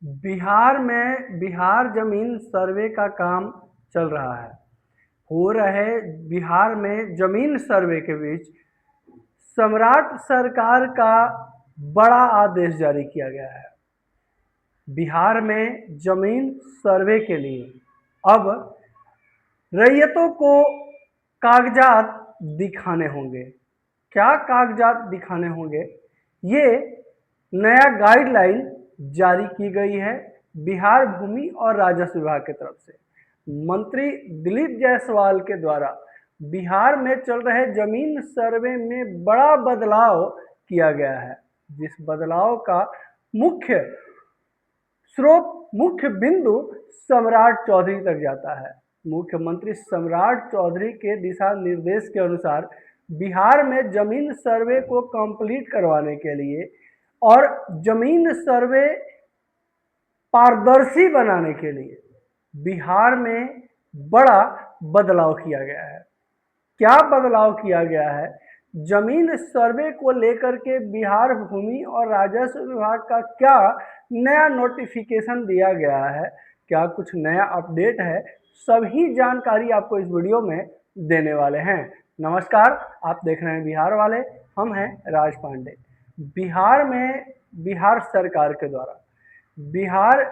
बिहार जमीन सर्वे का काम चल रहा है। हो रहे बिहार में जमीन सर्वे के बीच सम्राट सरकार का बड़ा आदेश जारी किया गया है। बिहार में जमीन सर्वे के लिए अब रैयतों को कागजात दिखाने होंगे। क्या कागजात दिखाने होंगे, ये नया गाइडलाइन जारी की गई है बिहार भूमि और राजस्व विभाग की तरफ से। मंत्री दिलीप जायसवाल के द्वारा बिहार में चल रहे जमीन सर्वे में बड़ा बदलाव किया गया है, जिस बदलाव का मुख्य बिंदु सम्राट चौधरी तक जाता है। मुख्यमंत्री सम्राट चौधरी के दिशा निर्देश के अनुसार बिहार में जमीन सर्वे को कंप्लीट करवाने के लिए और जमीन सर्वे पारदर्शी बनाने के लिए बिहार में बड़ा बदलाव किया गया है। क्या बदलाव किया गया है? जमीन सर्वे को लेकर के बिहार भूमि और राजस्व विभाग का क्या नया नोटिफिकेशन दिया गया है, क्या कुछ नया अपडेट है, सभी जानकारी आपको इस वीडियो में देने वाले हैं। नमस्कार, आप देख रहे हैं बिहार वाले, हम हैं राज पांडे। बिहार में बिहार सरकार के द्वारा बिहार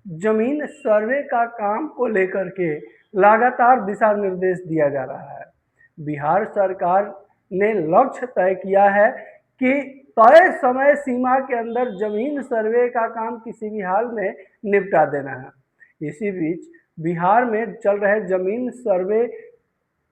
जमीन सर्वे का काम को लेकर के लगातार दिशा निर्देश दिया जा रहा है। बिहार सरकार ने लक्ष्य तय किया है कि तय समय सीमा के अंदर जमीन सर्वे का काम किसी भी हाल में निपटा देना है। इसी बीच बिहार में चल रहे जमीन सर्वे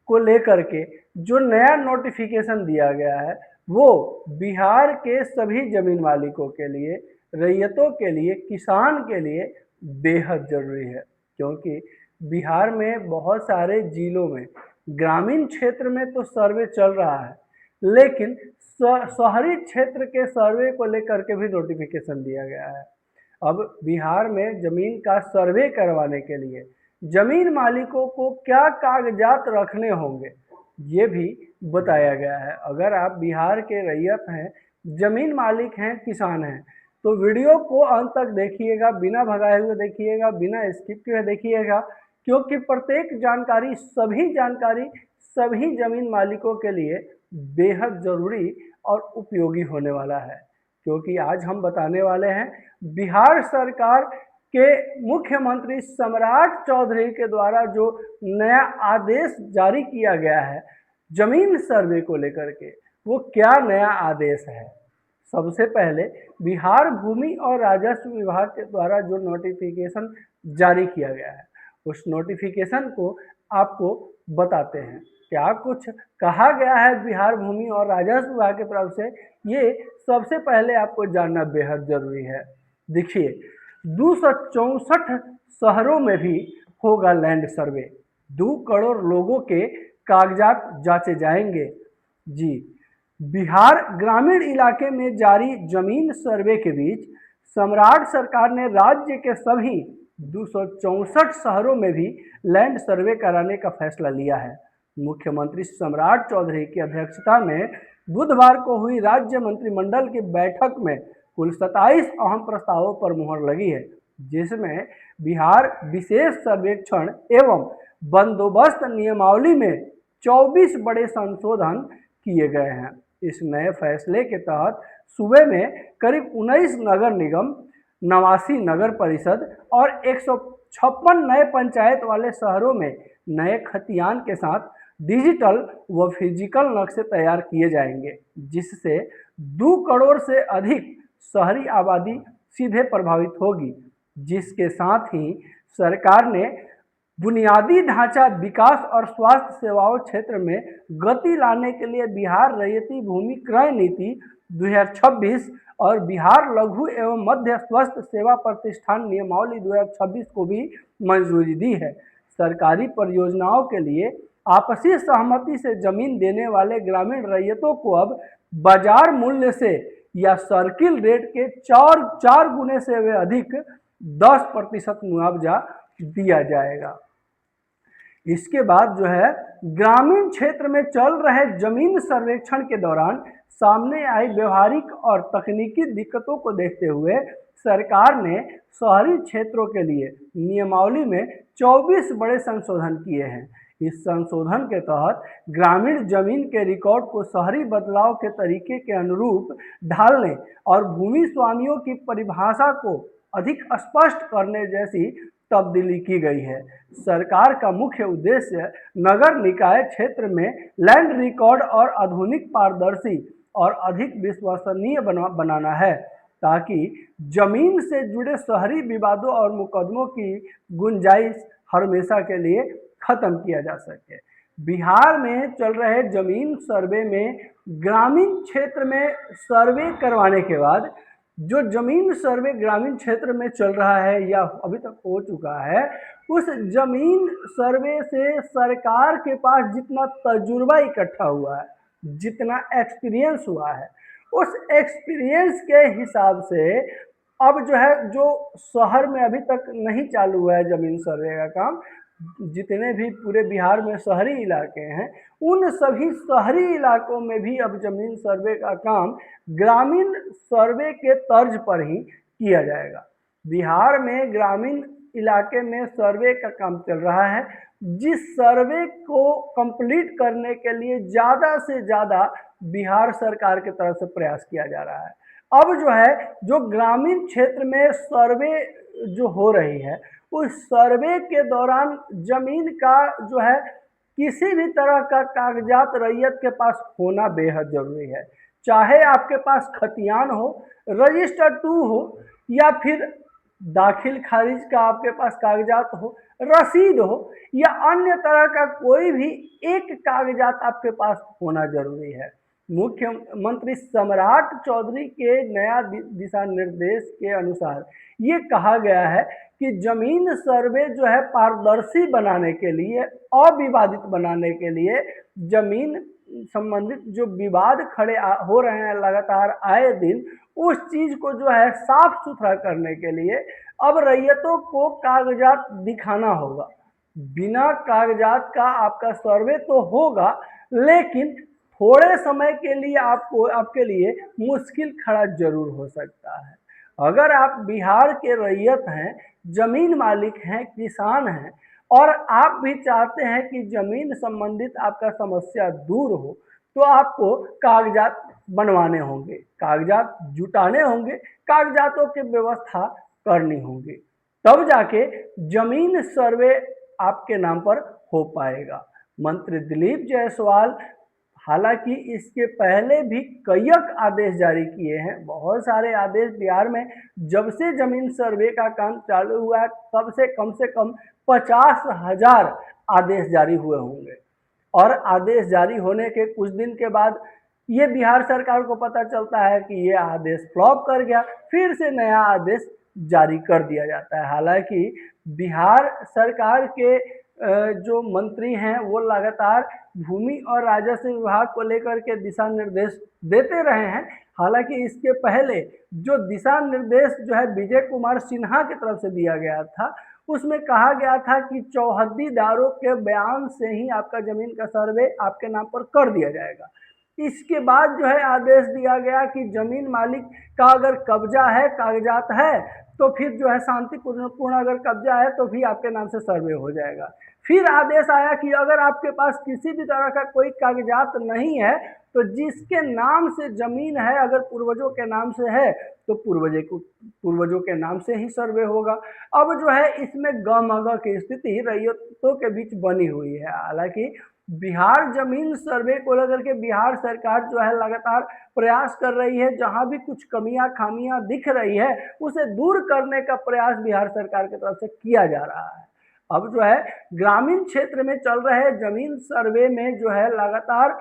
को लेकर के जो नया नोटिफिकेशन दिया गया है वो बिहार के सभी जमीन मालिकों के लिए, रैयतों के लिए, किसान के लिए बेहद जरूरी है, क्योंकि बिहार में बहुत सारे जिलों में ग्रामीण क्षेत्र में तो सर्वे चल रहा है, लेकिन शहरी क्षेत्र के सर्वे को लेकर के भी नोटिफिकेशन दिया गया है। अब बिहार में जमीन का सर्वे करवाने के लिए जमीन मालिकों को क्या कागजात रखने होंगे ये भी बताया गया है। अगर आप बिहार के रैयत हैं, जमीन मालिक हैं, किसान हैं, तो वीडियो को अंत तक देखिएगा, बिना भगाए हुए देखिएगा, बिना स्किप किए देखिएगा, क्योंकि प्रत्येक जानकारी सभी जमीन मालिकों के लिए बेहद जरूरी और उपयोगी होने वाला है। क्योंकि आज हम बताने वाले हैं बिहार सरकार के मुख्यमंत्री सम्राट चौधरी के द्वारा जो नया आदेश जारी किया गया है जमीन सर्वे को लेकर के, वो क्या नया आदेश है। सबसे पहले बिहार भूमि और राजस्व विभाग के द्वारा जो नोटिफिकेशन जारी किया गया है उस नोटिफिकेशन को आपको बताते हैं। क्या कुछ कहा गया है बिहार भूमि और राजस्व विभाग की तरफ से, ये सबसे पहले आपको जानना बेहद जरूरी है। देखिए, 264 शहरों में भी होगा लैंड सर्वे, 2 करोड़ लोगों के कागजात जांचे जाएंगे। जी, बिहार ग्रामीण इलाके में जारी जमीन सर्वे के बीच सम्राट सरकार ने राज्य के सभी 264 शहरों में भी लैंड सर्वे कराने का फैसला लिया है। मुख्यमंत्री सम्राट चौधरी की अध्यक्षता में बुधवार को हुई राज्य मंत्रिमंडल की बैठक में कुल 27 अहम प्रस्तावों पर मुहर लगी है, जिसमें बिहार विशेष सर्वेक्षण एवं बंदोबस्त नियमावली में 24 बड़े संशोधन किए गए हैं। इस नए फैसले के तहत सूबे में करीब 19 नगर निगम, 89 नगर परिषद और 156 नए पंचायत वाले शहरों में नए खतियान के साथ डिजिटल व फिजिकल नक्शे तैयार किए जाएंगे, जिससे 2 करोड़ से अधिक शहरी आबादी सीधे प्रभावित होगी। जिसके साथ ही सरकार ने बुनियादी ढांचा विकास और स्वास्थ्य सेवाओं क्षेत्र में गति लाने के लिए बिहार रैयती भूमि क्रय नीति 2026 और बिहार लघु एवं मध्य स्वास्थ्य सेवा प्रतिष्ठान नियमावली 2026 को भी मंजूरी दी है। सरकारी परियोजनाओं के लिए आपसी सहमति से जमीन देने वाले ग्रामीण रैयतों को अब बाजार मूल्य से या सर्किल रेट के 4 गुने से वे अधिक 10% मुआवजा दिया जाएगा। इसके बाद जो है ग्रामीण क्षेत्र में चल रहे जमीन सर्वेक्षण के दौरान सामने आई व्यवहारिक और तकनीकी दिक्कतों को देखते हुए सरकार ने शहरी क्षेत्रों के लिए नियमावली में 24 बड़े संशोधन किए हैं। इस संशोधन के तहत ग्रामीण जमीन के रिकॉर्ड को शहरी बदलाव के तरीके के अनुरूप ढालने और भूमि स्वामियों की परिभाषा को अधिक स्पष्ट करने जैसी तब्दीली की गई है। सरकार का मुख्य उद्देश्य नगर निकाय क्षेत्र में लैंड रिकॉर्ड और आधुनिक, पारदर्शी और अधिक विश्वसनीय बनाना है, ताकि जमीन से जुड़े शहरी विवादों और मुकदमों की गुंजाइश हमेशा के लिए खत्म किया जा सके। बिहार में चल रहे जमीन सर्वे में ग्रामीण क्षेत्र में सर्वे करवाने के बाद जो जमीन सर्वे ग्रामीण क्षेत्र में चल रहा है या अभी तक हो चुका है, उस जमीन सर्वे से सरकार के पास जितना तजुर्बा इकट्ठा हुआ है, जितना एक्सपीरियंस हुआ है, उस एक्सपीरियंस के हिसाब से अब जो है, जो शहर में अभी तक नहीं चालू हुआ है जमीन सर्वे का काम, जितने भी पूरे बिहार में शहरी इलाके हैं, उन सभी शहरी इलाकों में भी अब जमीन सर्वे का काम ग्रामीण सर्वे के तर्ज पर ही किया जाएगा। बिहार में ग्रामीण इलाके में सर्वे का काम चल रहा है, जिस सर्वे को कंप्लीट करने के लिए ज़्यादा से ज़्यादा बिहार सरकार की तरफ से प्रयास किया जा रहा है। अब जो है, जो ग्रामीण क्षेत्र में सर्वे जो हो रही है, उस सर्वे के दौरान जमीन का जो है, किसी भी तरह का कागजात रैयत के पास होना बेहद जरूरी है। चाहे आपके पास खतियान हो, रजिस्टर 2 हो, या फिर दाखिल खारिज का आपके पास कागजात हो, रसीद हो, या अन्य तरह का कोई भी एक कागजात आपके पास होना जरूरी है। मुख्यमंत्री सम्राट चौधरी के नया दिशा निर्देश के अनुसार ये कहा गया है कि जमीन सर्वे जो है पारदर्शी बनाने के लिए, अविवादित बनाने के लिए, जमीन संबंधित जो विवाद खड़े हो रहे हैं लगातार आए दिन, उस चीज को जो है साफ सुथरा करने के लिए अब रैयतों को कागजात दिखाना होगा। बिना कागजात का आपका सर्वे तो होगा, लेकिन थोड़े समय के लिए आपके लिए मुश्किल खड़ा जरूर हो सकता है। अगर आप बिहार के रैयत हैं, जमीन मालिक हैं, किसान हैं, और आप भी चाहते हैं कि जमीन संबंधित आपका समस्या दूर हो, तो आपको कागजात बनवाने होंगे, कागजात जुटाने होंगे, कागजातों की व्यवस्था करनी होगी, तब जाके जमीन सर्वे आपके नाम पर हो पाएगा। मंत्री दिलीप जायसवाल हालांकि इसके पहले भी कई आदेश जारी किए हैं, बहुत सारे आदेश बिहार में जब से जमीन सर्वे का काम चालू हुआ है, तब से कम 50,000 आदेश जारी हुए होंगे। और आदेश जारी होने के कुछ दिन के बाद ये बिहार सरकार को पता चलता है कि ये आदेश फ्लॉप कर गया, फिर से नया आदेश जारी कर दिया जाता है। हालांकि बिहार सरकार के जो मंत्री हैं वो लगातार भूमि और राजस्व विभाग को लेकर के दिशा निर्देश देते रहे हैं। हालांकि इसके पहले जो दिशा निर्देश जो है विजय कुमार सिन्हा की तरफ से दिया गया था, उसमें कहा गया था कि चौहद्दीदारों के बयान से ही आपका जमीन का सर्वे आपके नाम पर कर दिया जाएगा। इसके बाद जो है आदेश दिया गया कि जमीन मालिक का अगर कब्जा है, कागजात है, तो फिर जो है शांतिपूर्ण अगर कब्जा है तो भी आपके नाम से सर्वे हो जाएगा। फिर आदेश आया कि अगर आपके पास किसी भी तरह का कोई कागजात नहीं है, तो जिसके नाम से जमीन है, अगर पूर्वजों के नाम से है, तो पूर्वजों के नाम से ही सर्वे होगा। अब जो है इसमें गमगह की स्थिति रैयतों के बीच बनी हुई है। हालांकि बिहार जमीन सर्वे को लेकर के बिहार सरकार जो है लगातार प्रयास कर रही है, जहां भी कुछ कमियां खामियां दिख रही है उसे दूर करने का प्रयास बिहार सरकार की तरफ से किया जा रहा है। अब जो है ग्रामीण क्षेत्र में चल रहे जमीन सर्वे में जो है लगातार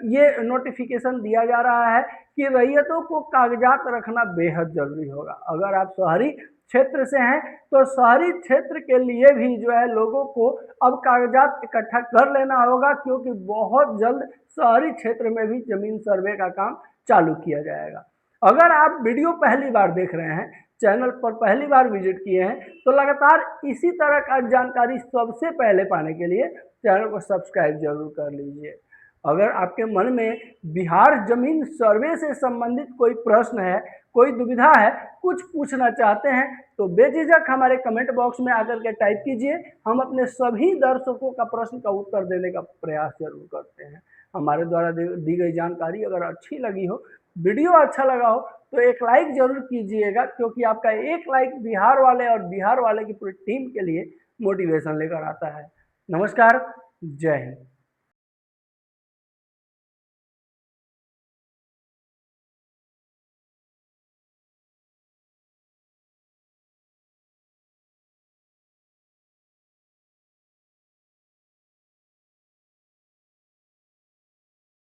ये नोटिफिकेशन दिया जा रहा है कि रैयतों को कागजात रखना बेहद जरूरी होगा। अगर आप शहरी क्षेत्र से हैं तो शहरी क्षेत्र के लिए भी जो है लोगों को अब कागजात इकट्ठा कर लेना होगा, क्योंकि बहुत जल्द शहरी क्षेत्र में भी जमीन सर्वे का काम चालू किया जाएगा। अगर आप वीडियो पहली बार देख रहे हैं, चैनल पर पहली बार विजिट किए हैं, तो लगातार इसी तरह का जानकारी सबसे पहले पाने के लिए चैनल को सब्सक्राइब जरूर कर लीजिए। अगर आपके मन में बिहार जमीन सर्वे से संबंधित कोई प्रश्न है, कोई दुविधा है, कुछ पूछना चाहते हैं तो बेझिझक हमारे कमेंट बॉक्स में आकर के टाइप कीजिए। हम अपने सभी दर्शकों का प्रश्न का उत्तर देने का प्रयास जरूर करते हैं। हमारे द्वारा दी गई जानकारी अगर अच्छी लगी हो, वीडियो अच्छा लगा हो तो एक लाइक जरूर कीजिएगा, क्योंकि आपका एक लाइक बिहार वाले और बिहार वाले की पूरी टीम के लिए मोटिवेशन लेकर आता है। नमस्कार, जय हिंद।